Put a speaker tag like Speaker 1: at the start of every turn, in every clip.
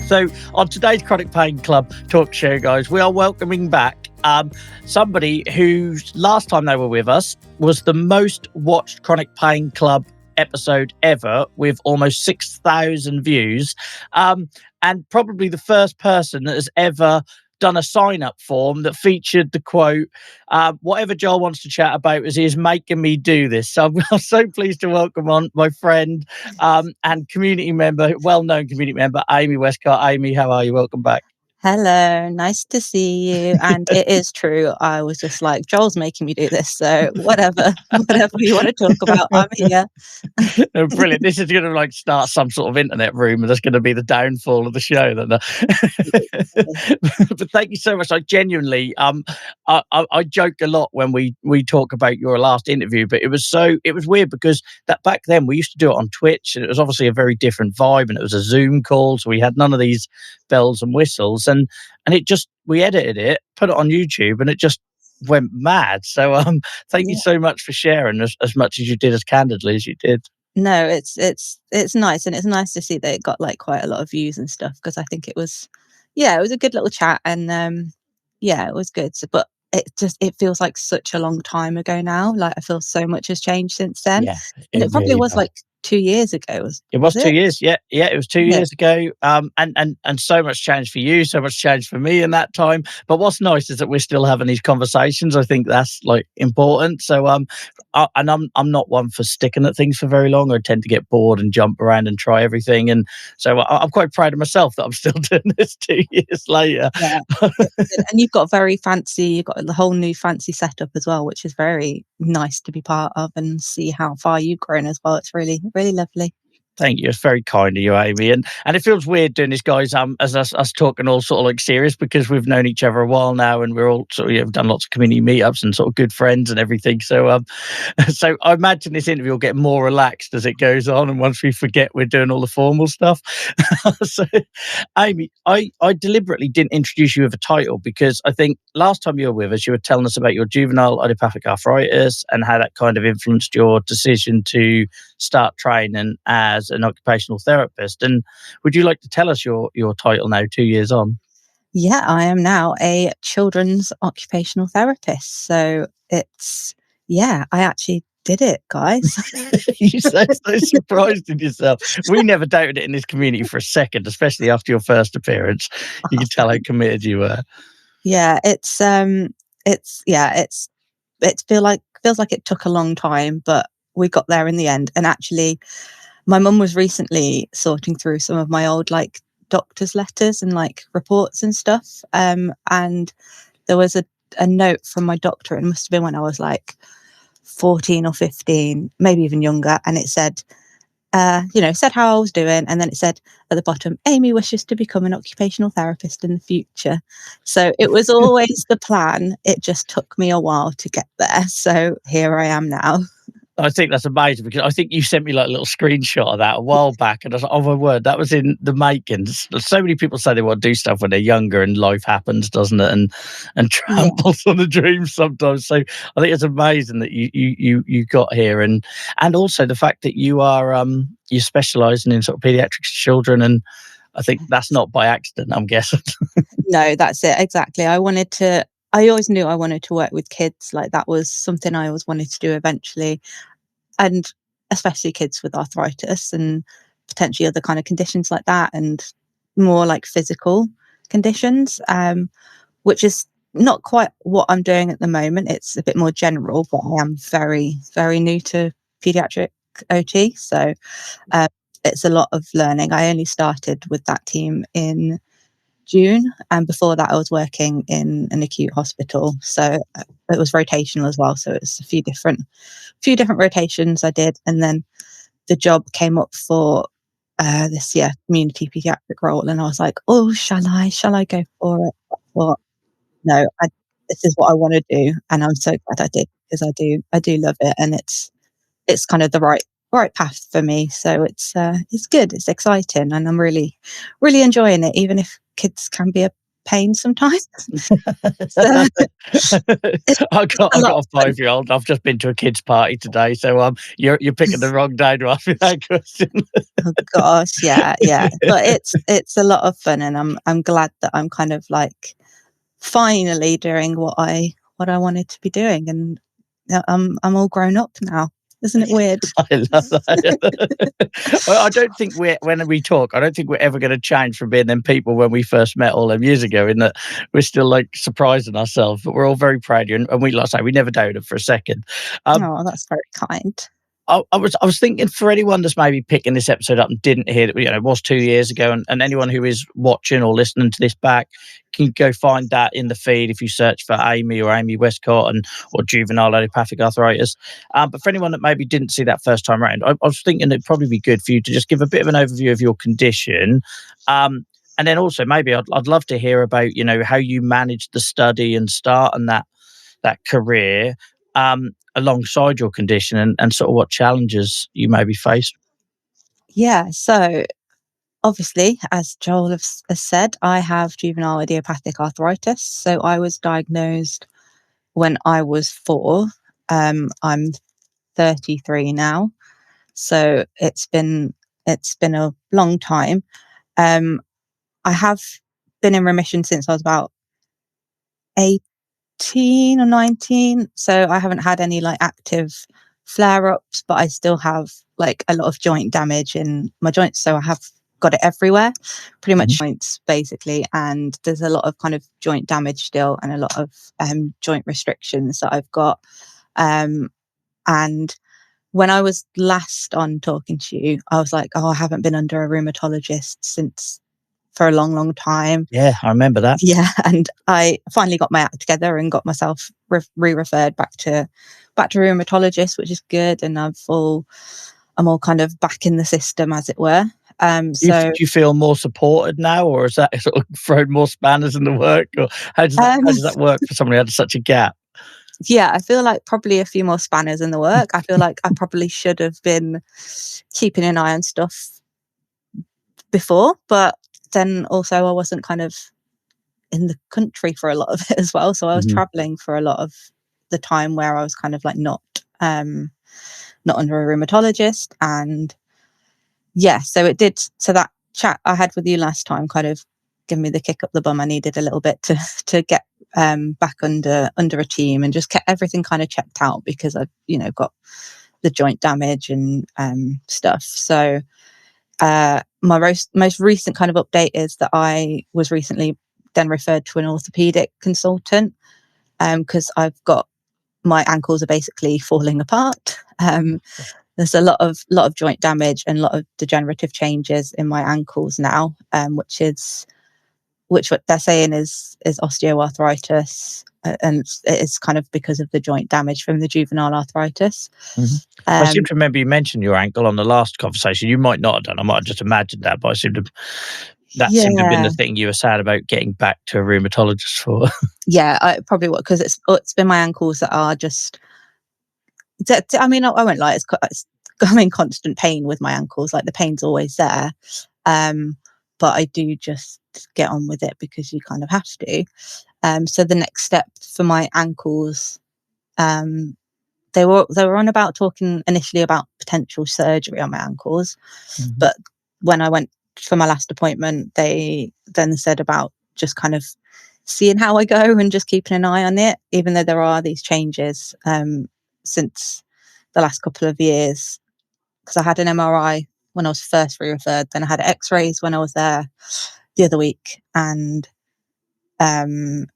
Speaker 1: So on today's Chronic Pain Club talk show, guys, we are welcoming back somebody whose last time they were with us was the most watched Chronic Pain Club episode ever, with almost 6,000 views, and probably the first person that has ever done a sign-up form that featured the quote, whatever Joel wants to chat about is making me do this. So I'm so pleased to welcome on my friend and community member, well-known community member, Amy Wescott. Amy, how are you? Welcome back.
Speaker 2: Hello, nice to see you. And it is true. I was just like, Joel's making me do this. So whatever you want to talk about, I'm here.
Speaker 1: Oh, brilliant. This is going to start some sort of internet room, and that's going to be the downfall of the show. But thank you so much. I genuinely, I joke a lot when we talk about your last interview, but it was weird because that back then we used to do it on Twitch, and it was obviously a very different vibe, and it was a Zoom call, so we had none of these bells and whistles, and we edited it, put it on YouTube, and it just went mad. So thank you so much for sharing as much as you did, as candidly as you did.
Speaker 2: No, it's nice, and it's nice to see that it got quite a lot of views and stuff, because I think it was a good little chat, and it was good. So, but it feels like such a long time ago now. I feel so much has changed since then.
Speaker 1: Yeah,
Speaker 2: and it probably
Speaker 1: really
Speaker 2: was
Speaker 1: does.
Speaker 2: 2 years ago.
Speaker 1: It was 2 years. Yeah, it was 2
Speaker 2: Yeah.
Speaker 1: years ago. And so much changed for you, so much changed for me in that time. But what's nice is that we're still having these conversations. I think that's important. So I'm not one for sticking at things for very long. I tend to get bored and jump around and try everything. And so I'm quite proud of myself that I'm still doing this 2 years later.
Speaker 2: Yeah. And you've got you've got the whole new fancy setup as well, which is very nice to be part of and see how far you've grown as well. It's really, really lovely.
Speaker 1: Thank you. It's very kind of you, Amy. And it feels weird doing this, guys, as us talking all sort of serious, because we've known each other a while now, and we're all sort of done lots of community meetups and sort of good friends and everything. So so I imagine this interview will get more relaxed as it goes on, and once we forget we're doing all the formal stuff. So, Amy, I deliberately didn't introduce you with a title, because I think last time you were with us, you were telling us about your juvenile idiopathic arthritis and how that kind of influenced your decision to start training as an occupational therapist. And would you like to tell us your title now, 2 years on?
Speaker 2: Yeah, I am now a children's occupational therapist. So I actually did it, guys.
Speaker 1: You sound so surprised in yourself. We never doubted it in this community for a second, especially after your first appearance. You can tell how committed you were.
Speaker 2: Yeah, it feels like it took a long time, but we got there in the end. And actually, my mum was recently sorting through some of my old doctor's letters and reports and stuff. And there was a note from my doctor. It must have been when I was 14 or 15, maybe even younger. And it said, said how I was doing. And then it said at the bottom, Amy wishes to become an occupational therapist in the future. So it was always the plan. It just took me a while to get there. So here I am now.
Speaker 1: I think that's amazing, because I think you sent me a little screenshot of that a while back, and I was like, oh my word, that was in the making. So many people say they want to do stuff when they're younger, and life happens, doesn't it? And tramples on the dreams sometimes. So I think it's amazing that you got here, and also the fact that you are you're specialising in sort of paediatrics children, and I think that's not by accident, I'm guessing.
Speaker 2: No, that's it, exactly. I always knew I wanted to work with kids. That was something I always wanted to do eventually. And especially kids with arthritis and potentially other kind of conditions like that, and more physical conditions, which is not quite what I'm doing at the moment. It's a bit more general, but I am very, very new to paediatric OT. So it's a lot of learning. I only started with that team in June, and before that I was working in an acute hospital, so it was rotational as well, so it was a few different rotations I did, and then the job came up for this community pediatric role, and I was like, oh, shall I go for it? I thought, no, this is what I want to do, and I'm so glad I did, because I do love it, and it's kind of the right path for me. So it's good, it's exciting, and I'm really, really enjoying it, even if kids can be a pain sometimes.
Speaker 1: I've got a 5-year-old. I've just been to a kids' party today, so you're picking the wrong day to ask me that question.
Speaker 2: Oh gosh, yeah, yeah. But it's a lot of fun, and I'm glad that I'm kind of like finally doing what I wanted to be doing, and I'm all grown up now. Isn't it weird?
Speaker 1: I love that. Well, I don't think when we talk, I don't think we're ever gonna change from being them people when we first met all them years ago, in that we're still, like, surprising ourselves, but we're all very proud of you, and we, like I say, we never doubted for a second. Um,
Speaker 2: Oh, that's very kind.
Speaker 1: I was thinking, for anyone that's maybe picking this episode up and didn't hear it, it was 2 years ago, and anyone who is watching or listening to this back can go find that in the feed if you search for Amy or Amy Wescott or juvenile idiopathic arthritis. But for anyone that maybe didn't see that first time around, I was thinking it'd probably be good for you to just give a bit of an overview of your condition. And then also maybe I'd love to hear about, how you managed the study and start and that career, alongside your condition, and sort of what challenges you may be faced.
Speaker 2: Yeah, so obviously, as Joel has said, I have juvenile idiopathic arthritis. So I was diagnosed when I was 4. I'm 33 now, so it's been a long time. Um, I have been in remission since I was about 18 or 19, so I haven't had any like active flare-ups, but I still have like a lot of joint damage in my joints, so I have got it everywhere, pretty much
Speaker 1: Mhm.
Speaker 2: joints basically, and there's a lot of kind of joint damage still, and a lot of joint restrictions that I've got. And when I was last on talking to you, I was like, oh, I haven't been under a rheumatologist since for a long, long time.
Speaker 1: Yeah, I remember that.
Speaker 2: Yeah, and I finally got my act together and got myself re-referred back to rheumatologist, which is good, and I'm all kind of back in the system, as it were.
Speaker 1: Do
Speaker 2: So
Speaker 1: you feel more supported now, or has that sort of thrown more spanners in the work, or
Speaker 2: um,
Speaker 1: how does that work for someone who had such a gap?
Speaker 2: yeah, I feel like probably a few more spanners in the work. I feel like I probably should have been keeping an eye on stuff before, but then also I wasn't kind of in the country for a lot of it as well. So I was
Speaker 1: Mhm.
Speaker 2: traveling for a lot of the time where I was kind of like not under a rheumatologist. And yeah, so that chat I had with you last time kind of gave me the kick up the bum I needed a little bit to get back under a team and just get everything kind of checked out, because I've got the joint damage and stuff. So my most recent kind of update is that I was recently then referred to an orthopedic consultant, because I've got my ankles are basically falling apart. There's a lot of joint damage and a lot of degenerative changes in my ankles now, which what they're saying is osteoarthritis, and it's kind of because of the joint damage from the juvenile arthritis.
Speaker 1: Mhm. I seem
Speaker 2: Um,
Speaker 1: to remember you mentioned your ankle on the last conversation. You might not have done. I might have just imagined that, but that seemed to have been
Speaker 2: yeah,
Speaker 1: the thing you were sad about getting back to a rheumatologist for.
Speaker 2: yeah, I probably would, because it's been my ankles that are just. I mean, I won't lie. I'm in constant pain with my ankles. Like the pain's always there, but I do just get on with it because you kind of have to. So the next step for my ankles, um, they were on about talking initially about potential surgery on my ankles,
Speaker 1: Mhm.
Speaker 2: but when I went for my last appointment, they then said about just kind of seeing how I go and just keeping an eye on it, even though there are these changes since the last couple of years. Because I had an MRI when I was first re-referred, then I had X-rays when I was there the other week, and um,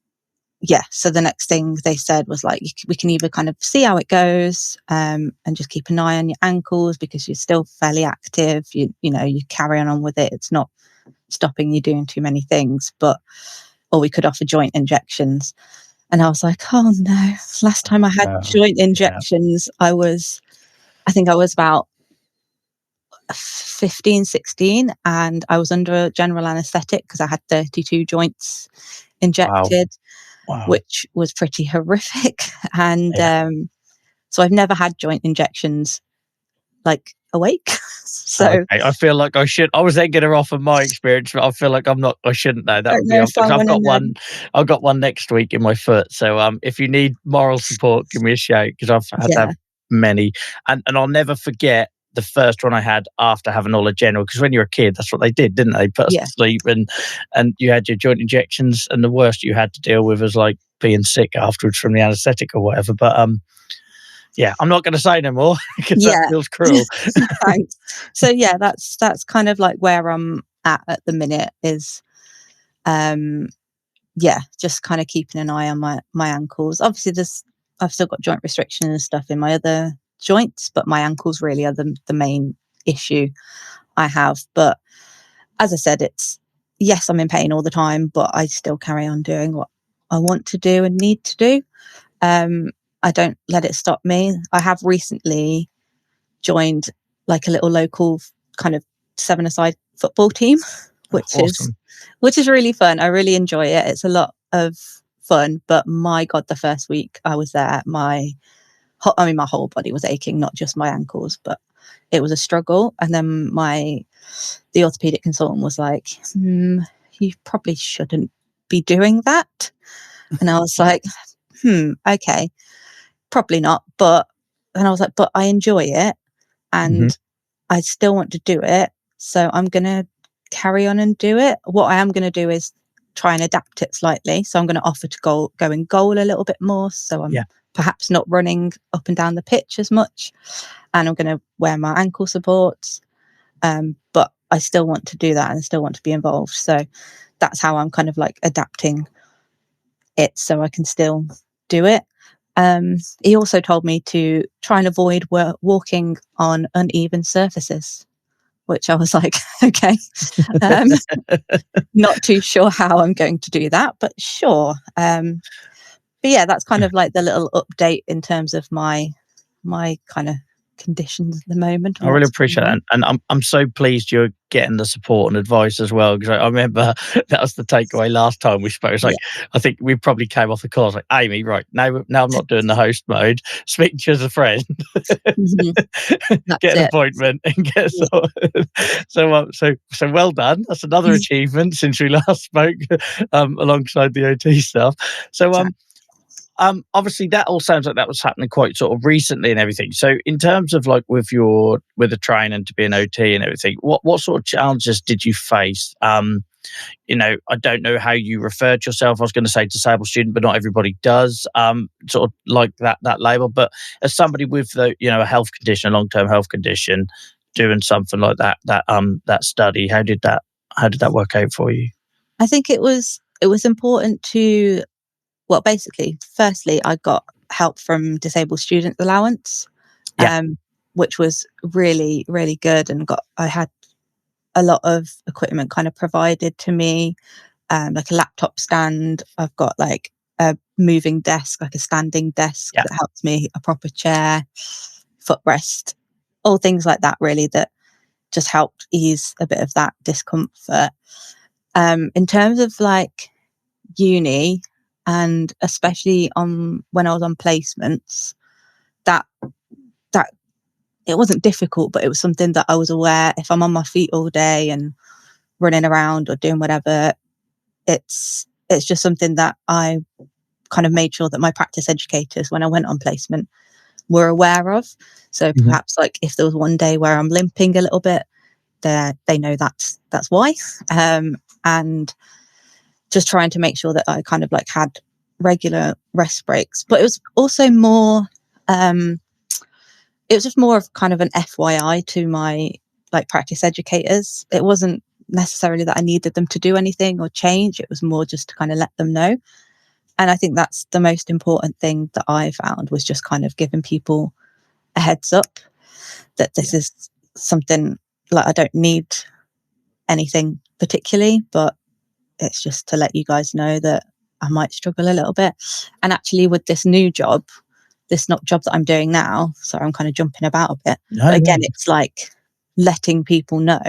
Speaker 2: yeah. So the next thing they said was like, we can either kind of see how it goes, and just keep an eye on your ankles because you're still fairly active. You carry on with it. It's not stopping you doing too many things, or we could offer joint injections. And I was like, oh no. Last time I had
Speaker 1: Oh,
Speaker 2: joint
Speaker 1: yeah.
Speaker 2: injections, I think I was about 15, 16, and I was under general anesthetic because I had 32 joints
Speaker 1: Wow.
Speaker 2: injected,
Speaker 1: Wow.
Speaker 2: which was pretty horrific. And
Speaker 1: Yeah.
Speaker 2: so I've never had joint injections like awake. So
Speaker 1: Okay. I feel like I should. I was then going to offer my experience, but I feel like I shouldn't know.
Speaker 2: I
Speaker 1: That
Speaker 2: don't
Speaker 1: would be
Speaker 2: know if
Speaker 1: unfair,
Speaker 2: I
Speaker 1: 'cause I've
Speaker 2: want to
Speaker 1: got
Speaker 2: know.
Speaker 1: one. I've got one next week in my foot. So if you need moral support, give me a shout, because I've had to
Speaker 2: Yeah.
Speaker 1: have many, and I'll never forget. the first one I had after having all the general, because when you're a kid, that's what they did, didn't they? Put us
Speaker 2: Yeah.
Speaker 1: to sleep, and you had your joint injections, and the worst you had to deal with was like being sick afterwards from the anaesthetic or whatever. But yeah, I'm not going to say no more because that
Speaker 2: Yeah.
Speaker 1: feels cruel.
Speaker 2: Thanks. So yeah, that's kind of like where I'm at the minute is, yeah, just kind of keeping an eye on my ankles. Obviously, I've still got joint restriction and stuff in my other joints, but my ankles really are the main issue I have. But as I said, yes, I'm in pain all the time, but I still carry on doing what I want to do and need to do. I don't let it stop me. I have recently joined like a little local kind of 7-a-side football team,
Speaker 1: Awesome.
Speaker 2: which is really fun. I really enjoy it. It's a lot of fun, but my God, the first week I was there, my whole body was aching, not just my ankles, but it was a struggle. And then the orthopedic consultant was like, you probably shouldn't be doing that. And I was like, okay, probably not. And I was like, but I enjoy it and I still want to do it. So I'm going to carry on and do it. What I am going to do is try and adapt it slightly. So I'm going to offer to go in goal a little bit more. So I'm perhaps not running up and down the pitch as much. And I'm going to wear my ankle supports. But I still want to do that and I still want to be involved. So that's how I'm kind of like adapting it so I can still do it. He also told me to try and avoid walking on uneven surfaces, which I was like, okay, not too sure how I'm going to do that, but sure. But yeah, that's kind of like the little update in terms of my kind of conditions at the moment.
Speaker 1: I really appreciate that, and I'm so pleased you're getting the support and advice as well, because I remember that was the takeaway last time we spoke. It's like, I think we probably came off the call like, Amy, right, now I'm not doing the host mode. Speak to you as a friend. Get an appointment and get so well done. That's another achievement since we last spoke, alongside the OT stuff. So obviously that all sounds like that was happening quite sort of recently and everything. So in terms of like with the training to be an OT and everything, what sort of challenges did you face? I don't know how you referred to yourself. I was going to say disabled student, but not everybody does. Sort of like that label. But as somebody with a health condition, a long-term health condition, doing something like that study, how did that work out for you?
Speaker 2: I think it was important to. Well, basically, firstly, I got help from Disabled Student Allowance, which was really, really good. And I had a lot of equipment kind of provided to me, like a laptop stand. I've got like a moving desk, like a standing desk that helps me, a proper chair, footrest, all things like that, really, that just helped ease a bit of that discomfort. In terms of like uni, and especially when I was on placements, that it wasn't difficult, but it was something that I was aware, if I'm on my feet all day and running around or doing whatever, it's just something that I kind of made sure that my practice educators, when I went on placement, were aware of. So perhaps like if there was one day where I'm limping a little bit, they know that's why. And just trying to make sure that I kind of like had regular rest breaks. But it was also more, it was just more of kind of an FYI to my like practice educators. It wasn't necessarily that I needed them to do anything or change. It was more just to kind of let them know. And I think that's the most important thing that I found, was just kind of giving people a heads up that this is something, like, I don't need anything particularly, but it's just to let you guys know that I might struggle a little bit. And actually with this new job, this not job that I'm doing now, so I'm kind of jumping about a bit. But again, it's like letting people know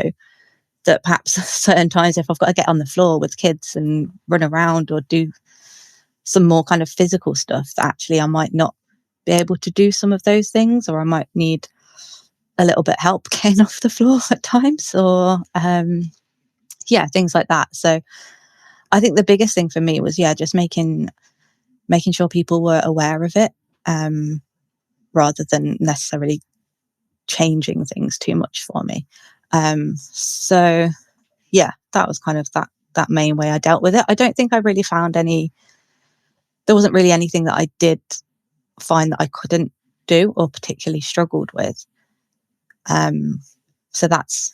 Speaker 2: that perhaps certain times if I've got to get on the floor with kids and run around or do some more kind of physical stuff, that actually I might not be able to do some of those things, or I might need a little bit help getting off the floor at times, or things like that. So I think the biggest thing for me was just making sure people were aware of it, rather than necessarily changing things too much for me. So yeah, that was kind of that main way I dealt with it. I don't think I really found there wasn't really anything that I did find that I couldn't do or particularly struggled with. So that's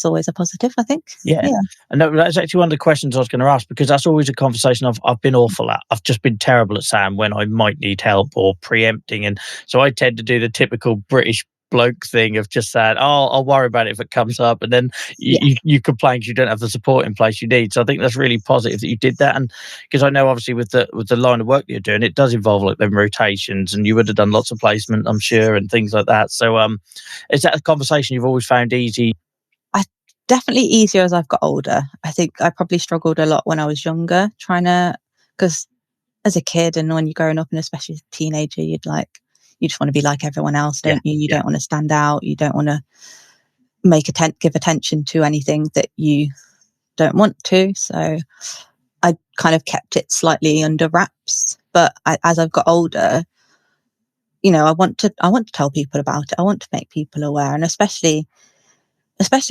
Speaker 2: always a positive, I think.
Speaker 1: Yeah. And that's actually one of the questions I was going to ask, because that's always a conversation I've been awful at. I've just been terrible at saying when I might need help or preempting. And so I tend to do the typical British bloke thing of just saying, oh, I'll worry about it if it comes up. And then you complain because you don't have the support in place you need. So I think that's really positive that you did that. And because I know obviously with the line of work you're doing, it does involve like them rotations, and you would have done lots of placement, I'm sure, and things like that. So is that a conversation you've always found easy?
Speaker 2: Definitely easier as I've got older. I think I probably struggled a lot when I was younger, because as a kid and when you're growing up, and especially as a teenager, you just want to be like everyone else, don't you? You don't want to stand out. You don't want to give attention to anything that you don't want to. So I kind of kept it slightly under wraps. But as I've got older, I want to tell people about it. I want to make people aware, and especially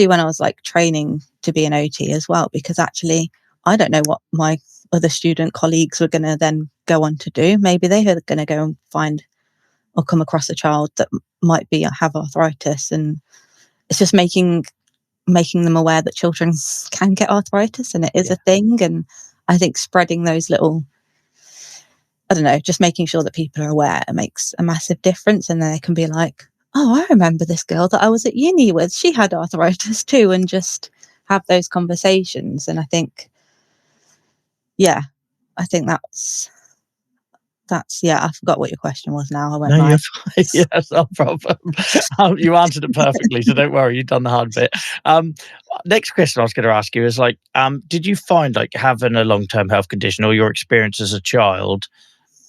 Speaker 2: when I was like training to be an OT as well, because actually I don't know what my other student colleagues were going to then go on to do. Maybe they are going to go and find or come across a child that might have arthritis, and it's just making them aware that children can get arthritis and it is a thing. And I think spreading those little, I don't know, just making sure that people are aware, it makes a massive difference. And they can be like, oh, I remember this girl that I was at uni with. She had arthritis too, and just have those conversations. And I think that's I forgot what your question was now. I went
Speaker 1: No, you're fine. Yes, no problem. You answered it perfectly, so don't worry, you've done the hard bit. Next question I was going to ask you is like, did you find like having a long-term health condition or your experience as a child,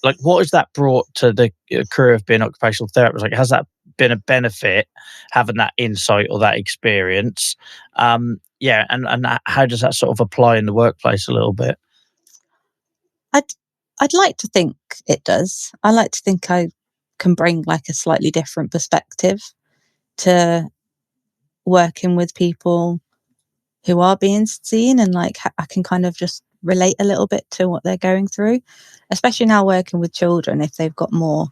Speaker 1: like what has that brought to the career of being an occupational therapist? Like, has that been a benefit, having that insight or that experience? And how does that sort of apply in the workplace a little bit?
Speaker 2: I'd like to think it does. I like to think I can bring like a slightly different perspective to working with people who are being seen, and like I can kind of just relate a little bit to what they're going through, especially now working with children. If they've got more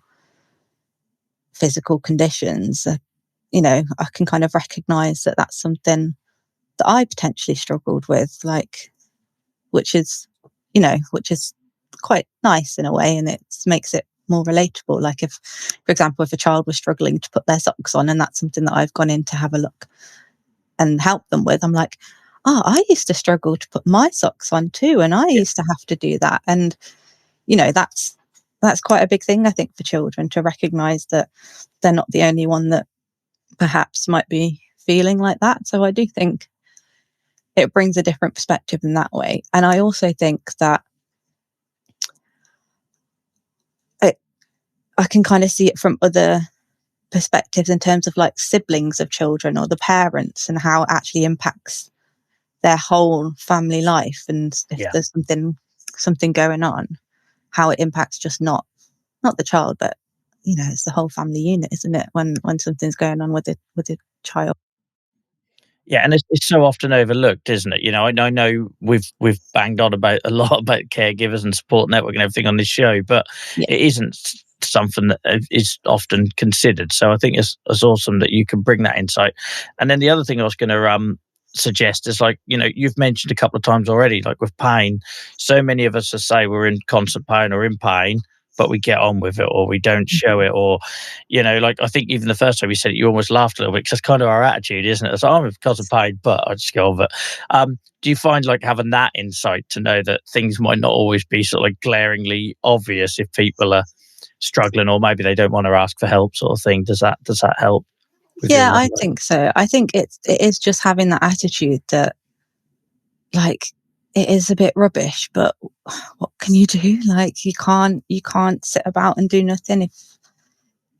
Speaker 2: physical conditions, I can kind of recognize that that's something that I potentially struggled with, like, which is quite nice in a way, and it makes it more relatable. Like if, for example, if a child was struggling to put their socks on, and that's something that I've gone in to have a look and help them with, I'm like, oh, I used to struggle to put my socks on too, and I used to have to do that. And that's quite a big thing, I think, for children to recognize that they're not the only one that perhaps might be feeling like that. So I do think it brings a different perspective in that way. And I also think that I can kind of see it from other perspectives in terms of like siblings of children or the parents, and how it actually impacts their whole family life. And if there's something going on, how it impacts just not the child, but it's the whole family unit, isn't it? When something's going on with a child.
Speaker 1: Yeah, and it's so often overlooked, isn't it? I know we've banged on about a lot about caregivers and support network and everything on this show, but it isn't something that is often considered. So I think it's awesome that you can bring that insight. And then the other thing I was going to suggest is, like, you've mentioned a couple of times already, like with pain, so many of us say we're in constant pain or in pain, but we get on with it, or we don't show it, or like I think even the first time you said it, you almost laughed a little bit, because that's kind of our attitude, isn't it? It's like, I'm in constant pain, but I just go over it. Do you find like having that insight to know that things might not always be sort of like glaringly obvious if people are struggling, or maybe they don't want to ask for help, sort of thing? Does that help?
Speaker 2: Yeah, I think so. I think it is just having that attitude that, like, it is a bit rubbish, but what can you do? Like, you can't sit about and do nothing.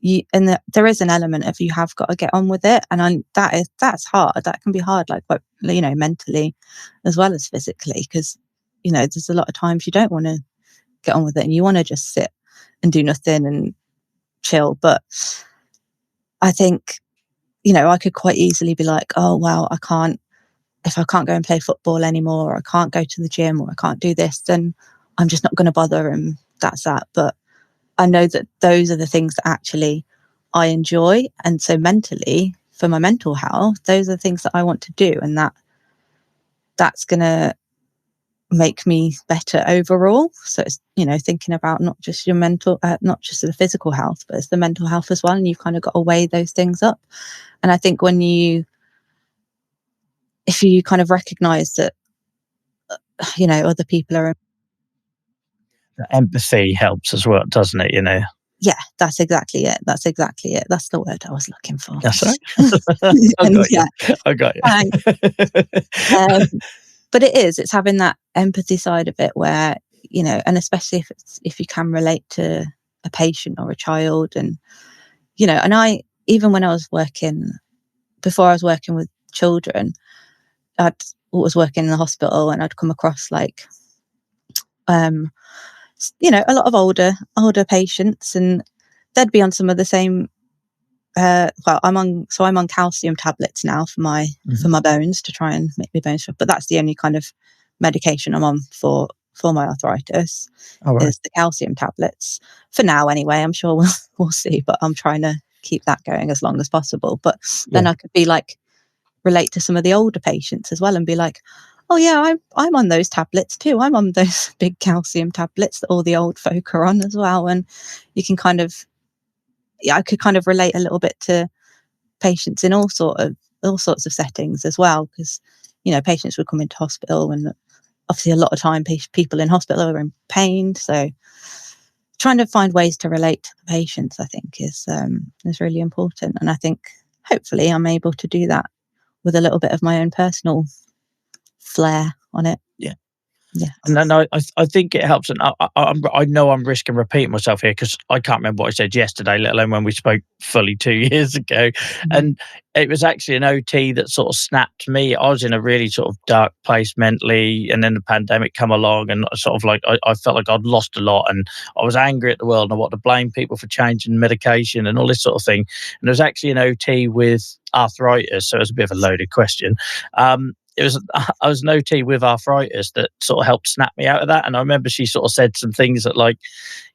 Speaker 2: There is an element of you have got to get on with it, and that's hard. That can be hard, like, but mentally as well as physically, because there's a lot of times you don't want to get on with it, and you want to just sit and do nothing and chill. But I think I could quite easily be like, oh, well, if I can't go and play football anymore, or I can't go to the gym, or I can't do this, then I'm just not going to bother, and that's that. But I know that those are the things that actually I enjoy. And so mentally, for my mental health, those are the things that I want to do. And that's going to make me better overall. So it's, thinking about not just your mental, not just the physical health, but it's the mental health as well. And you've kind of got to weigh those things up. And I think if you kind of recognize that, other people are,
Speaker 1: Empathy helps as well, doesn't it?
Speaker 2: yeah, that's exactly it. That's the word I was looking for.
Speaker 1: That's right. I
Speaker 2: And
Speaker 1: got you.
Speaker 2: yeah,
Speaker 1: I got
Speaker 2: um,
Speaker 1: you.
Speaker 2: but it's having that empathy side of it where, and especially if you can relate to a patient or a child, and, and even when I was before I was working with children, I was working in the hospital, and I'd come across like, a lot of older patients, and they'd be on some of the same, well, I'm on calcium tablets now for my bones, to try and make my bones strong. But that's the only kind of medication I'm on for my arthritis,
Speaker 1: All
Speaker 2: is the calcium tablets for now. Anyway, I'm sure we'll see, but I'm trying to keep that going as long as possible. But then I could be like, relate to some of the older patients as well, and be like, oh yeah, I'm on those tablets too. I'm on those big calcium tablets that all the old folk are on as well. And you can kind of, I could kind of relate a little bit to patients in all sorts of settings as well, because patients would come into hospital, and obviously a lot of time people in hospital are in pain. So trying to find ways to relate to the patients, I think, is really important. And I think hopefully I'm able to do that with a little bit of my own personal flair on it.
Speaker 1: Yeah.
Speaker 2: Yeah.
Speaker 1: And then I think it helps, and I know I'm risking repeating myself here, because I can't remember what I said yesterday, let alone when we spoke fully 2 years ago. And it was actually an OT that sort of snapped me. I was in a really sort of dark place mentally, and then the pandemic come along, and sort of like I felt like I'd lost a lot, and I was angry at the world, and I wanted to blame people for changing medication and all this sort of thing. And there was actually an OT with arthritis, so it was a bit of a loaded question. I was an OT with arthritis that sort of helped snap me out of that. And I remember she sort of said some things that, like,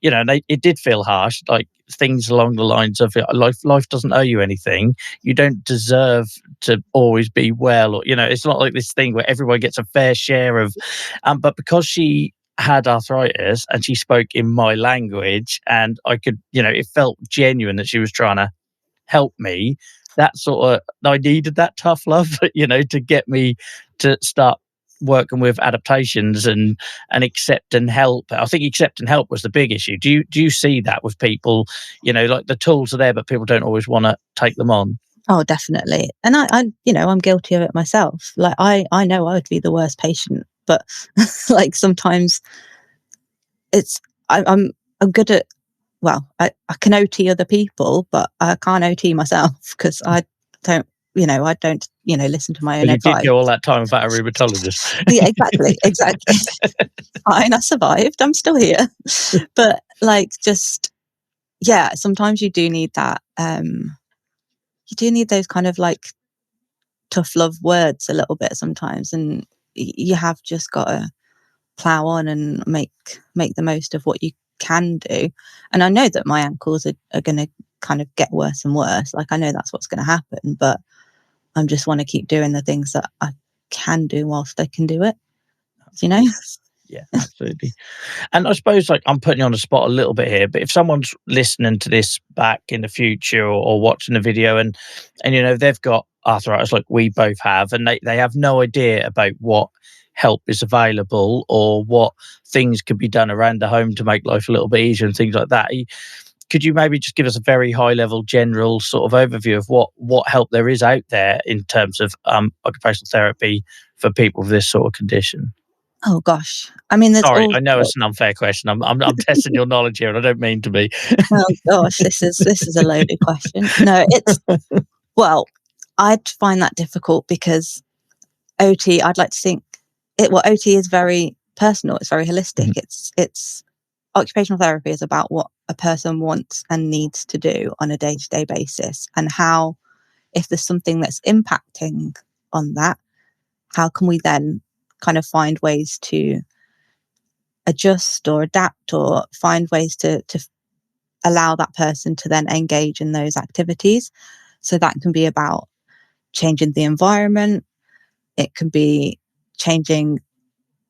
Speaker 1: it did feel harsh, like things along the lines of, life doesn't owe you anything. You don't deserve to always be well. Or, it's not like this thing where everyone gets a fair share of, but because she had arthritis and she spoke in my language, and I could, it felt genuine that she was trying to help me. That sort of, I needed that tough love, to get me to start working with adaptations and accept and help. I think accept and help was the big issue. Do you see that with people? Like the tools are there, but people don't always want to take them on.
Speaker 2: Oh, definitely. And I'm guilty of it myself. Like I know I would be the worst patient, but like sometimes I'm good at, well, I can OT other people, but I can't OT myself, because I don't listen to my own
Speaker 1: But you did
Speaker 2: advice.
Speaker 1: go all that time without a rheumatologist.
Speaker 2: Yeah, exactly. Fine, I survived. I'm still here. But like, just, yeah, sometimes you do need that. You do need those kind of like tough love words a little bit sometimes, and you have just got to plow on and make the most of what you can do. And I know that my ankles are going to kind of get worse and worse. Like, I know that's what's going to happen, but I just want to keep doing the things that I can do whilst I can do it.
Speaker 1: Yeah, absolutely. And I suppose, like, I'm putting you on the spot a little bit here, but if someone's listening to this back in the future, or watching the video, and they've got arthritis like we both have, and they have no idea about what help is available, or what things could be done around the home to make life a little bit easier and things like that. Could you maybe just give us a very high level general sort of overview of what help there is out there in terms of occupational therapy for people with this sort of condition?
Speaker 2: Oh gosh, I mean, there's
Speaker 1: Sorry,
Speaker 2: all.
Speaker 1: I know it's an unfair question. I'm testing your knowledge here, and I don't mean to be.
Speaker 2: Oh gosh, this is a loaded question. No, well, I'd find that difficult, because OT, I'd like to think OT is very personal. It's very holistic. It's occupational therapy is about what a person wants and needs to do on a day-to-day basis, and how if there's something that's impacting on that, how can we then kind of find ways to adjust or adapt, or find ways to allow that person to then engage in those activities? So that can be about changing the environment. It can be changing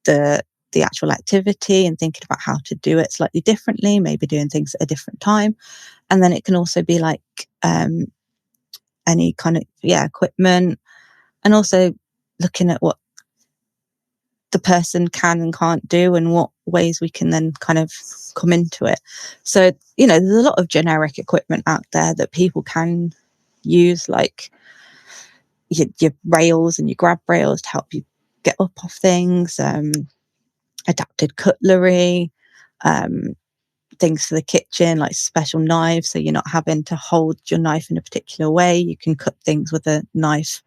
Speaker 2: the actual activity and thinking about how to do it slightly differently, maybe doing things at a different time. And then it can also be like any kind of equipment, and also looking at what the person can and can't do and what ways we can then kind of come into it. So, there's a lot of generic equipment out there that people can use, like your rails and your grab rails to help you get up off things, adapted cutlery, things for the kitchen, like special knives, so you're not having to hold your knife in a particular way. You can cut things with a knife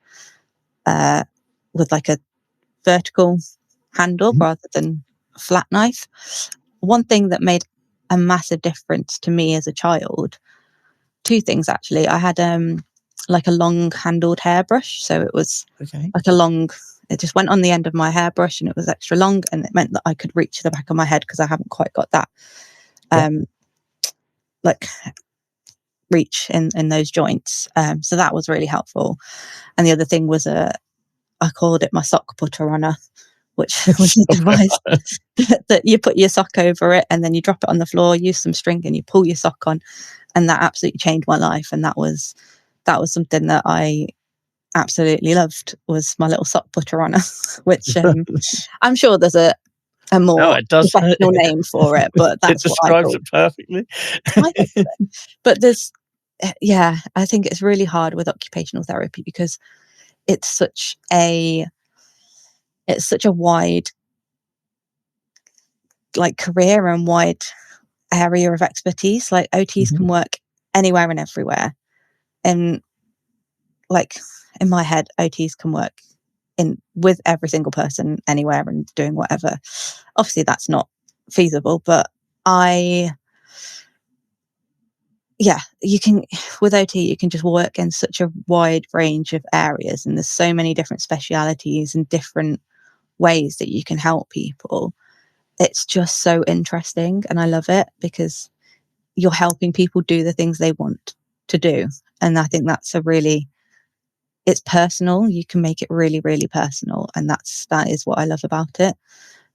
Speaker 2: with like a vertical handle rather than a flat knife. One thing that made a massive difference to me as a child, two things actually. I had like a long handled hairbrush, so it was like it just went on the end of my hairbrush, and it was extra long, and it meant that I could reach the back of my head, because I haven't quite got that like reach in those joints. So that was really helpful. And the other thing was I called it my sock putter runner, which was a device that you put your sock over it, and then you drop it on the floor, use some string, and you pull your sock on. And that absolutely changed my life. And that was something that I absolutely loved, was my little sock putter runner, which I'm sure there's a more professional name for it, but that's
Speaker 1: it describes it perfectly.
Speaker 2: I think so. But I think it's really hard with occupational therapy, because it's such a wide like career and wide area of expertise. Like OTs can work anywhere and everywhere, and like in my head, OTs can work with every single person anywhere and doing whatever. Obviously that's not feasible, but you can, with OT, you can just work in such a wide range of areas, and there's so many different specialities and different ways that you can help people. It's just so interesting, and I love it, because you're helping people do the things they want to do. And I think that's it's personal. You can make it really, really personal, and that is what I love about it.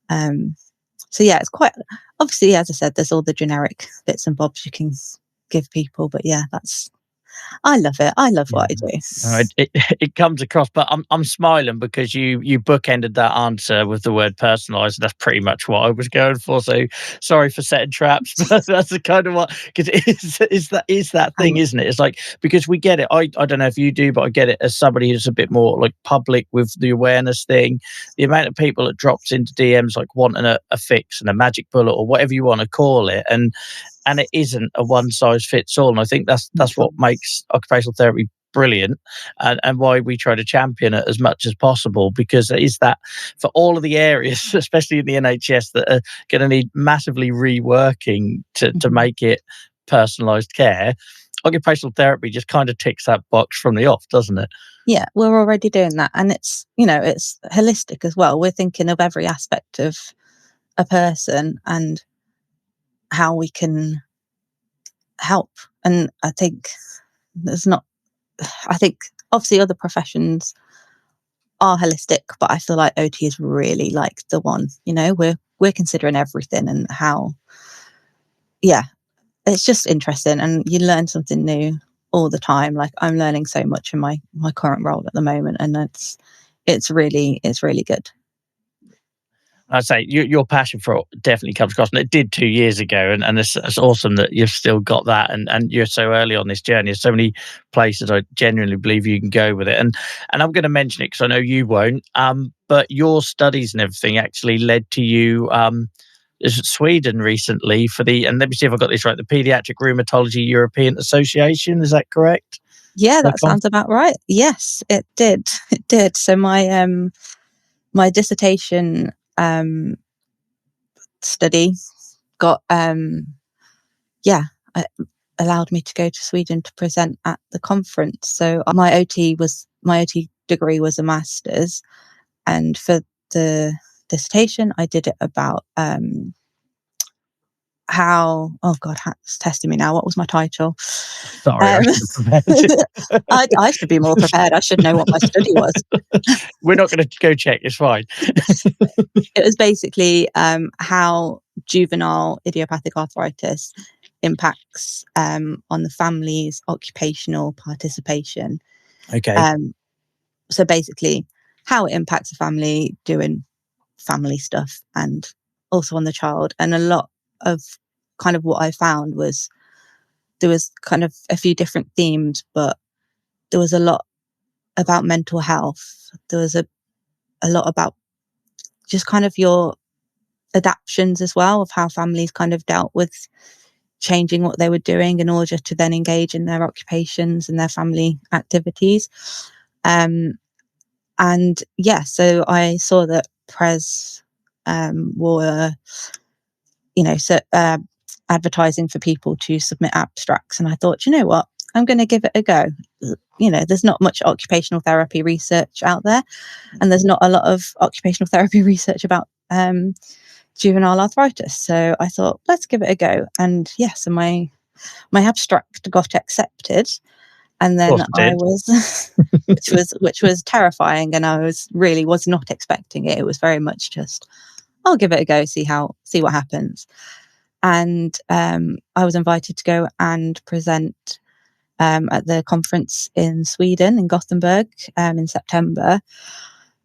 Speaker 2: So yeah, it's quite, obviously, as I said, there's all the generic bits and bobs you can give people, but yeah, I love it. I love what I do.
Speaker 1: No, it comes across, but I'm smiling because you bookended that answer with the word personalised. That's pretty much what I was going for. So sorry for setting traps, but that's the kind of what, because is that thing, isn't it? It's like, because we get it. I don't know if you do, but I get it as somebody who's a bit more like public with the awareness thing. The amount of people that drops into DMs like wanting a fix and a magic bullet or whatever you want to call it, and it isn't a one size fits all. And I think that's what makes occupational therapy brilliant, and why we try to champion it as much as possible, because it is that for all of the areas, especially in the NHS, that are going to need massively reworking to make it personalised care. Occupational therapy just kind of ticks that box from the off, doesn't it?
Speaker 2: Yeah, we're already doing that, and it's holistic as well. We're thinking of every aspect of a person and how we can help. And I think obviously other professions are holistic, but I feel like OT is really like the one. We're considering everything, and how it's just interesting, and you learn something new all the time. Like, I'm learning so much in my current role at the moment, and it's really good.
Speaker 1: I'd say your passion for it definitely comes across, and it did 2 years ago, and it's awesome that you've still got that, and you're so early on this journey. There's so many places I genuinely believe you can go with it, and I'm going to mention it because I know you won't. But your studies and everything actually led to you Sweden recently and let me see if I got this right, the Pediatric Rheumatology European Association. Is that correct?
Speaker 2: Yeah, that sounds about right. Yes, it did. It did. So my dissertation study got allowed me to go to Sweden to present at the conference. So my OT degree was a master's, and for the dissertation I did it about how, oh God, it's testing me now. What was my title?
Speaker 1: Sorry, I should have prepared you.
Speaker 2: I should be more prepared. I should know what my study was.
Speaker 1: We're not going to go check. It's fine.
Speaker 2: It was basically how juvenile idiopathic arthritis impacts on the family's occupational participation.
Speaker 1: Okay.
Speaker 2: So basically, how it impacts the family doing family stuff, and also on the child. And a lot of kind of what I found was there was kind of a few different themes, but there was a lot about mental health. There was a lot about just kind of your adaptions as well, of how families kind of dealt with changing what they were doing in order to then engage in their occupations and their family activities. And yeah, so I saw that Pres were, advertising for people to submit abstracts, and I thought, you know what, I'm going to give it a go. There's not much occupational therapy research out there, and there's not a lot of occupational therapy research about juvenile arthritis. So I thought, let's give it a go. And yes, so my abstract got accepted, and then I was, which was terrifying, and I was not expecting it. It was very much just, I'll give it a go, see what happens. And I was invited to go and present at the conference in Sweden, in Gothenburg, in September.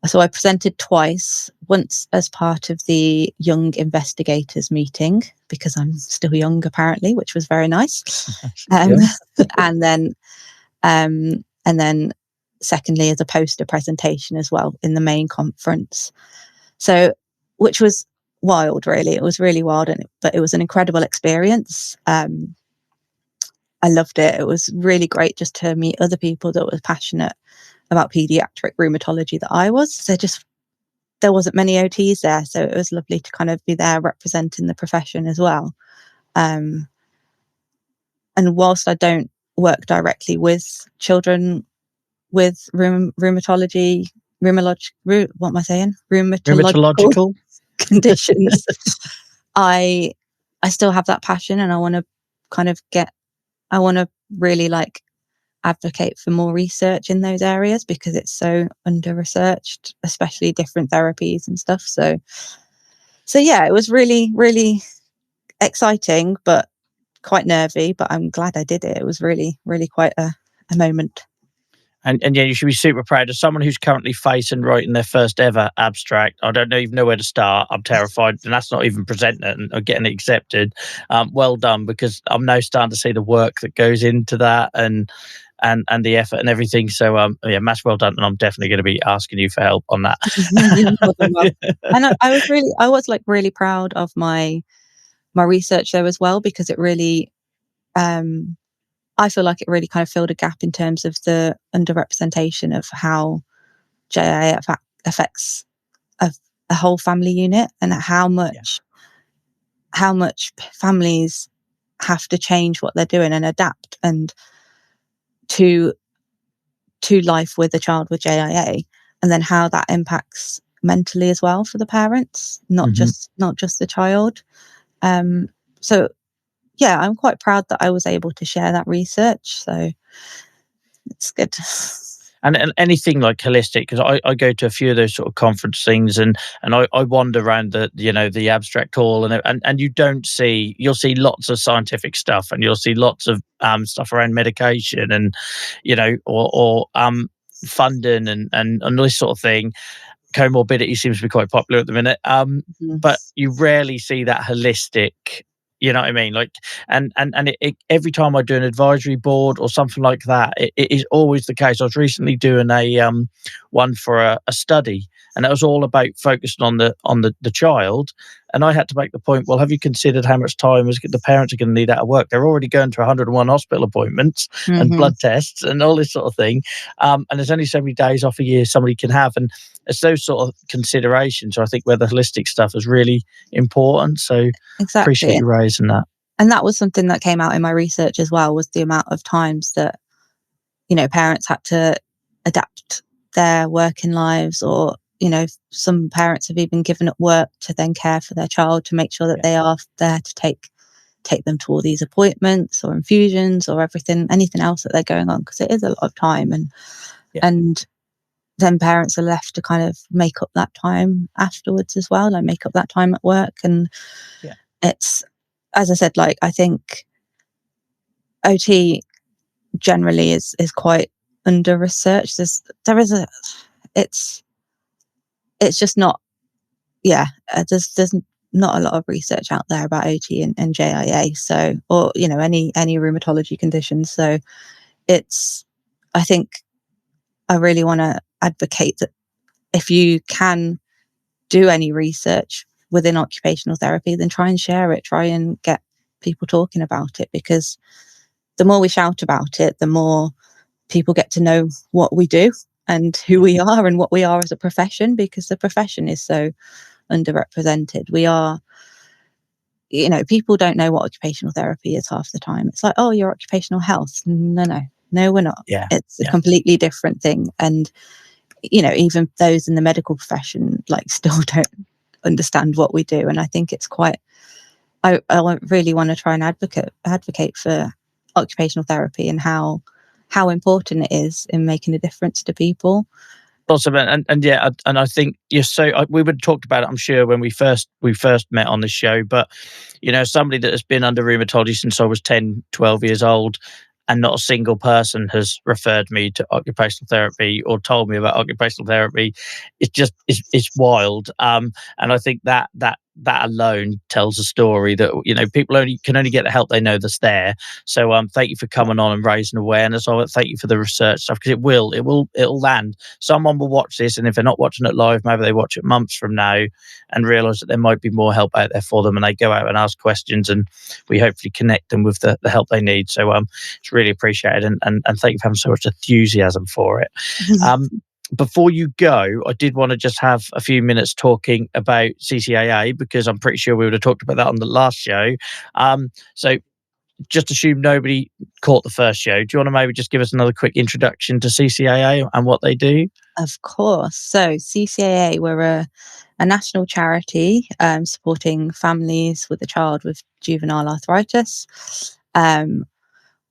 Speaker 2: So I presented twice, once as part of the Young Investigators meeting, because I'm still young apparently, which was very nice. And then secondly as a poster presentation as well in the main conference. So, which was wild, really. It was really wild, but it was an incredible experience. I loved it. It was really great just to meet other people that were passionate about pediatric rheumatology that I was. So there wasn't many OTs there, so it was lovely to kind of be there representing the profession as well. And whilst I don't work directly with children with rheumatological conditions, I still have that passion, and I want to really advocate for more research in those areas, because it's so under researched, especially different therapies and stuff. So yeah, it was really, really exciting, but quite nervy, but I'm glad I did it. It was really, really quite a moment.
Speaker 1: And yeah, you should be super proud. As someone who's currently facing writing their first ever abstract, I don't even know where to start. I'm terrified, and that's not even presenting it and getting it accepted. Well done, because I'm now starting to see the work that goes into that and the effort and everything. So yeah, massive well done, and I'm definitely going to be asking you for help on that.
Speaker 2: And I was really proud of my research there as well, because it really I feel like it really kind of filled a gap in terms of the underrepresentation of how JIA affects a whole family unit, and how much families have to change what they're doing and adapt and to life with a child with JIA, and then how that impacts mentally as well for the parents, not just the child. So yeah, I'm quite proud that I was able to share that research. So it's good.
Speaker 1: And anything like holistic, because I go to a few of those sort of conference things, and I wander around the abstract hall, and you'll see lots of scientific stuff, and you'll see lots of stuff around medication, and or funding and all this sort of thing. Comorbidity seems to be quite popular at the minute, but you rarely see that holistic. You know what I mean? And every time I do an advisory board or something like that, it is always the case. I was recently doing a one for a study, and it was all about focusing on the child. And I had to make the point, well, have you considered how much time the parents are going to need out of work? They're already going to 101 hospital appointments and blood tests and all this sort of thing. And there's only so many days off a year somebody can have. And it's those sort of considerations, I think, where the holistic stuff is really important. So
Speaker 2: exactly.
Speaker 1: Appreciate you raising that.
Speaker 2: And that was something that came out in my research as well, was the amount of times that, parents had to adapt their working lives, or, some parents have even given up work to then care for their child, to make sure that they are there to take them to all these appointments or infusions or anything else that they're going on, because it is a lot of time. And then parents are left to kind of make up that time afterwards as well, like make up that time at work. And it's, as I said, like, I think OT generally is quite under researched. It's just not, there's not a lot of research out there about OT and JIA, so, or any rheumatology conditions. So I think I really want to advocate that if you can do any research within occupational therapy, then try and share it, try and get people talking about it, because the more we shout about it, the more people get to know what we do and who we are and what we are as a profession, because the profession is so underrepresented. We are, people don't know what occupational therapy is half the time. It's like, oh, you're occupational health. No, we're not. It's a completely different thing. And, even those in the medical profession, like, still don't understand what we do. And I think it's quite, I really want to try and advocate for occupational therapy and how important it is in making a difference to people.
Speaker 1: Awesome. And I think we would have talked about it, I'm sure, when we first met on the show, but somebody that has been under rheumatology since I was 10, 12 years old, and not a single person has referred me to occupational therapy or told me about occupational therapy. It's wild. And I think that alone tells a story that, people can only get the help they know that's there. So thank you for coming on and raising awareness of it. Thank you for the research stuff, because it'll land. Someone will watch this, and if they're not watching it live, maybe they watch it months from now and realize that there might be more help out there for them, and they go out and ask questions, and we hopefully connect them with the help they need. So it's really appreciated, and thank you for having so much enthusiasm for it. Before you go, I did want to just have a few minutes talking about CCAA, because I'm pretty sure we would have talked about that on the last show. So just assume nobody caught the first show. Do you want to maybe just give us another quick introduction to CCAA and what they do?
Speaker 2: Of course. So CCAA, we're a national charity supporting families with a child with juvenile arthritis.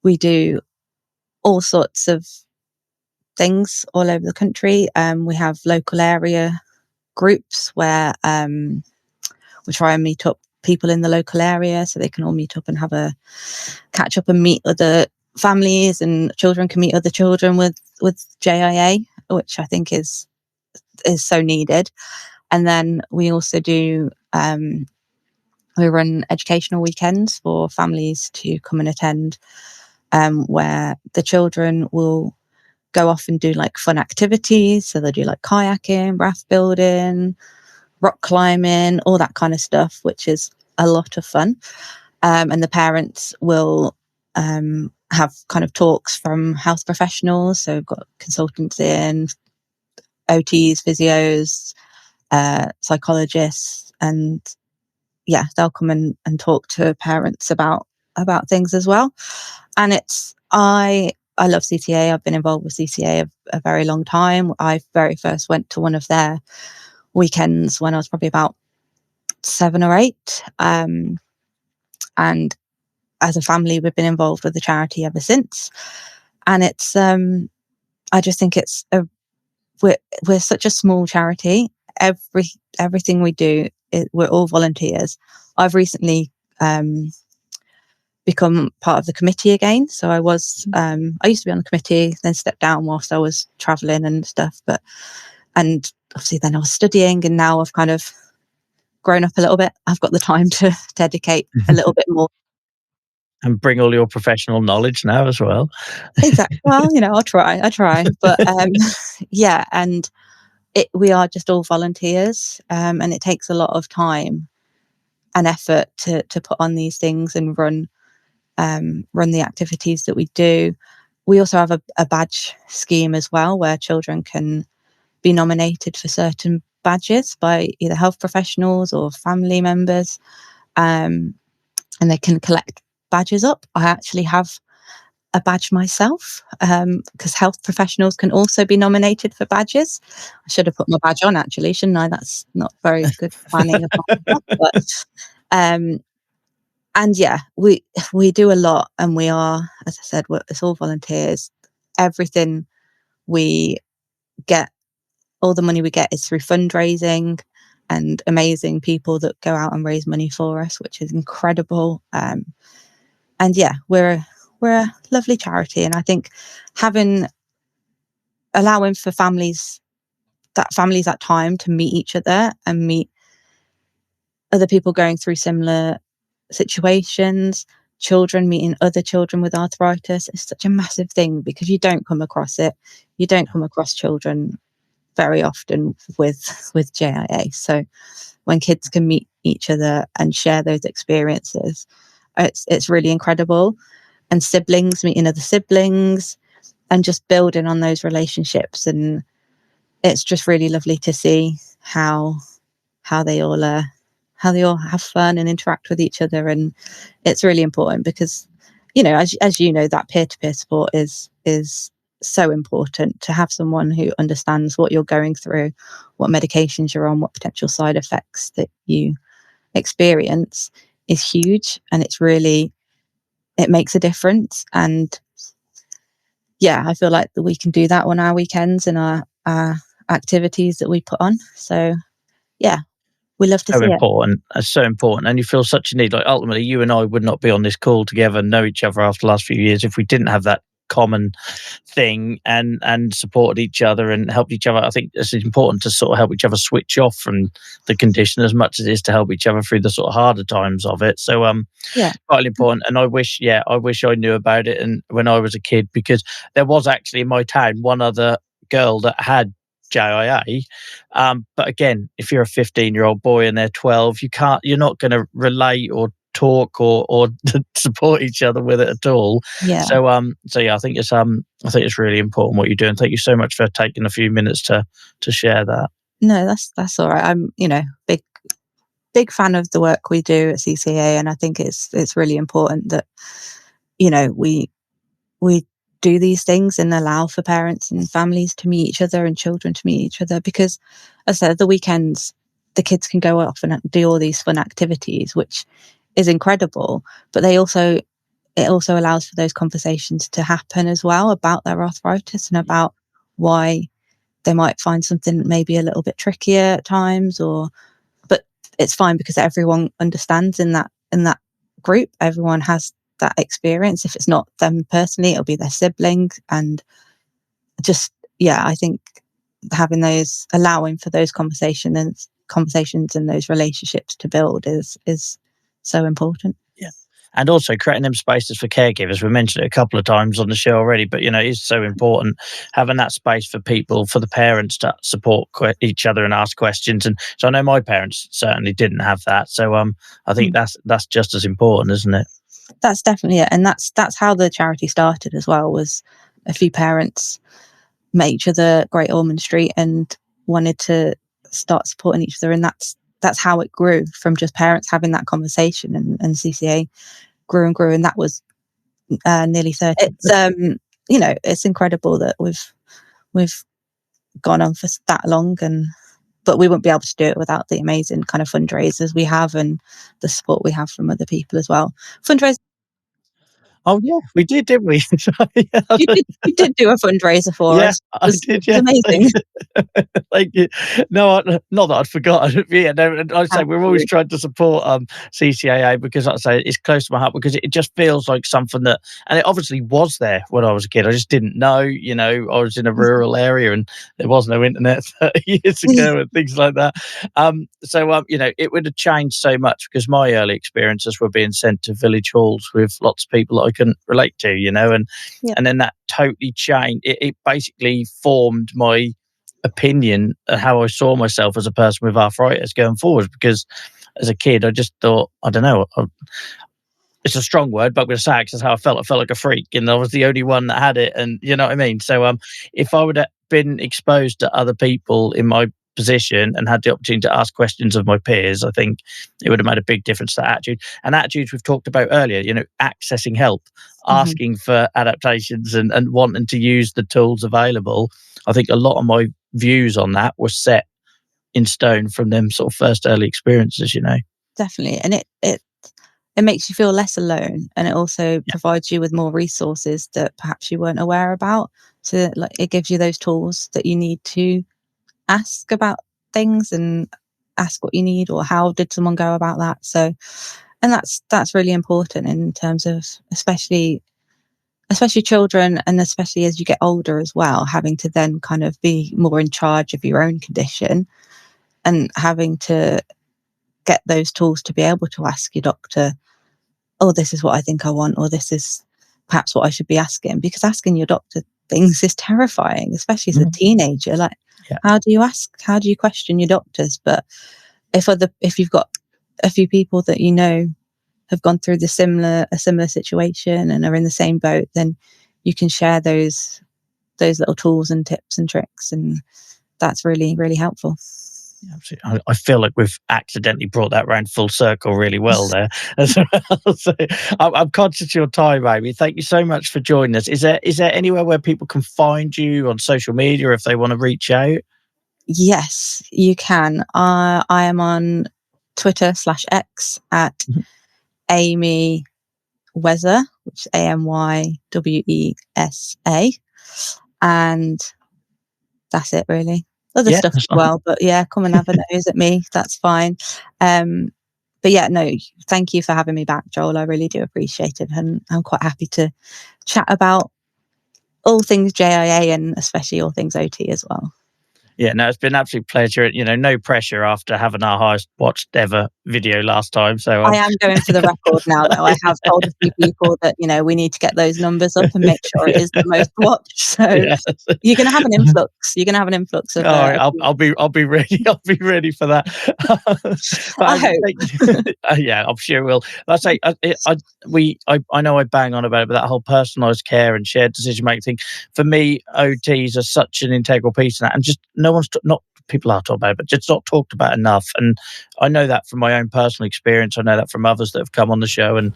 Speaker 2: We do all sorts of things all over the country. We have local area groups where we try and meet up people in the local area, so they can all meet up and have a catch up and meet other families, and children can meet other children with JIA, which I think is so needed. And then we also do we run educational weekends for families to come and attend, where the children will go off and do like fun activities. So they do like kayaking, raft building, rock climbing, all that kind of stuff, which is a lot of fun. And the parents will have kind of talks from health professionals. So we've got consultants in, OTs, physios, psychologists, and they'll come and talk to parents about things as well. And I love CCAA. I've been involved with CCAA a very long time. I very first went to one of their weekends when I was probably about 7 or 8. And as a family, we've been involved with the charity ever since. And it's, I just think we're such a small charity. Everything we do, we're all volunteers. I've recently become part of the committee again. So I used to be on the committee, then stepped down whilst I was traveling and stuff. And obviously then I was studying, and now I've kind of grown up a little bit. I've got the time to dedicate a little bit more.
Speaker 1: And bring all your professional knowledge now as well.
Speaker 2: Exactly. Well, I'll try. But and we are just all volunteers, and it takes a lot of time and effort to put on these things and run the activities that we do. We also have a badge scheme as well, where children can be nominated for certain badges by either health professionals or family members. and they can collect badges up. I actually have a badge myself, because health professionals can also be nominated for badges. I should have put my badge on, actually, shouldn't I? That's not very good planning of my part, but and yeah, we do a lot, and we are, as I said, it's all volunteers. Everything we get, all the money we get is through fundraising and amazing people that go out and raise money for us, which is incredible. And yeah, we're a lovely charity, and I think allowing for families that time to meet each other and meet other people going through similar situations, children meeting other children with arthritis is such a massive thing, because you don't come across it. You don't come across children very often with JIA. So when kids can meet each other and share those experiences, it's really incredible. And siblings meeting other siblings and just building on those relationships, and it's just really lovely to see how they all have fun and interact with each other. And it's really important because, as you know, that peer-to-peer support is so important. To have someone who understands what you're going through, what medications you're on, what potential side effects that you experience is huge, and it makes a difference. And yeah, I feel like that we can do that on our weekends and our activities that we put on. So yeah, we love to
Speaker 1: So
Speaker 2: see it.
Speaker 1: important. It's so important. And you feel such a need. Like, ultimately, you and I would not be on this call together and know each other after the last few years if we didn't have that common thing and supported each other and helped each other. I think it's important to sort of help each other switch off from the condition as much as it is to help each other through the sort of harder times of it. So
Speaker 2: Yeah.
Speaker 1: quite important. And I wish I knew about it and when I was a kid, because there was actually in my town one other girl that had JIA. But again, if you're a 15-year-old boy and they're 12, you're not going to relate or talk or support each other with it at all.
Speaker 2: Yeah.
Speaker 1: So yeah, I think it's really important what you're doing. Thank you so much for taking a few minutes to share that.
Speaker 2: No, that's all right. I'm, big fan of the work we do at CCAA, and I think it's really important that, we do these things and allow for parents and families to meet each other and children to meet each other, because, as I said, the weekends the kids can go off and do all these fun activities, which is incredible, but it also allows for those conversations to happen as well about their arthritis and about why they might find something maybe a little bit trickier at times, but it's fine because everyone understands in that group. Everyone has that experience. If it's not them personally, it'll be their sibling. And just, yeah, I think allowing for those conversations and those relationships to build is so important.
Speaker 1: Yeah. And also creating them spaces for caregivers. We mentioned it a couple of times on the show already, but it's so important having that space for people, for the parents to support each other and ask questions. And so I know my parents certainly didn't have that. So I think that's just as important, isn't it?
Speaker 2: That's definitely it. And that's how the charity started as well, was a few parents met each other at Great Ormond Street and wanted to start supporting each other. And that's how it grew, from just parents having that conversation, and CCA grew and grew. And that was nearly 30. It's, it's incredible that we've gone on for that long, but we wouldn't be able to do it without the amazing kind of fundraisers we have and the support we have from other people as well. Fundraisers.
Speaker 1: Oh yeah, we did, didn't we?
Speaker 2: You did do a fundraiser for us.
Speaker 1: I did. Yeah,
Speaker 2: amazing.
Speaker 1: Thank you. No, not that I'd forgotten. Yeah, no, I'd say we're always trying to support CCAA because, like I say, it's close to my heart, because it just feels like something that, and it obviously was there when I was a kid. I just didn't know. I was in a rural area and there was no internet 30 years ago and things like that. So it would have changed so much, because my early experiences were being sent to village halls with lots of people that I couldn't relate to, and then that totally changed. It basically formed my opinion of how I saw myself as a person with arthritis going forward, because as a kid I just thought, I don't know, it's a strong word, but I'm going to say it 'cause that's how I felt. I felt like a freak, and I was the only one that had it, and you know what I mean. So if I would have been exposed to other people in my position and had the opportunity to ask questions of my peers, I think it would have made a big difference to attitude. And attitudes we've talked about earlier, accessing help, asking for adaptations and wanting to use the tools available. I think a lot of my views on that were set in stone from them sort of first early experiences,
Speaker 2: Definitely. And it makes you feel less alone, and it also provides you with more resources that perhaps you weren't aware about. So like it gives you those tools that you need to ask about things and ask what you need, or how did someone go about that. So, and that's really important in terms of especially children, and especially as you get older as well, having to then kind of be more in charge of your own condition and having to get those tools to be able to ask your doctor, oh, this is what I think I want, or this is perhaps what I should be asking. Because asking your doctor things is terrifying, especially as a teenager. Like, how do you ask? How do you question your doctors? But if you've got a few people that have gone through a similar situation and are in the same boat, then you can share those little tools and tips and tricks, and that's really, really helpful.
Speaker 1: Yeah, absolutely. I feel like we've accidentally brought that round full circle really well there as well. So I'm conscious of your time, Amy. Thank you so much for joining us. Is there anywhere where people can find you on social media if they want to reach out?
Speaker 2: Yes, you can. I am on Twitter /X at Amy Weza, which is AMYWESA, and that's it really. Other stuff as well, but come and have a nose at me. That's fine. But no, thank you for having me back, Joel. I really do appreciate it, and I'm quite happy to chat about all things JIA and especially all things OT as well.
Speaker 1: Yeah, no, it's been an absolute pleasure. No pressure after having our highest watched ever video last time. So
Speaker 2: I am going for the record now, though. I have told a few people that we need to get those numbers up and make sure it is the most watched. So you're going to have an influx. You're going to have an influx of.
Speaker 1: All right, I'll be ready. I'll be ready for that.
Speaker 2: I hope.
Speaker 1: Yeah, I'm sure we'll. Like I say, I know I bang on about it, but that whole personalised care and shared decision making thing, for me, OTs are such an integral piece of that, and just not people are talking about it, but just not talked about enough. And I know that from my own personal experience. I know that from others that have come on the show and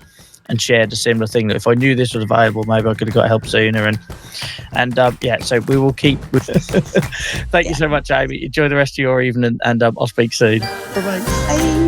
Speaker 1: shared a similar thing, that if I knew this was available, maybe I could have got help sooner. And so we will keep. Thank you so much, Amy. Enjoy the rest of your evening, and I'll speak soon. Bye-bye.
Speaker 2: Bye.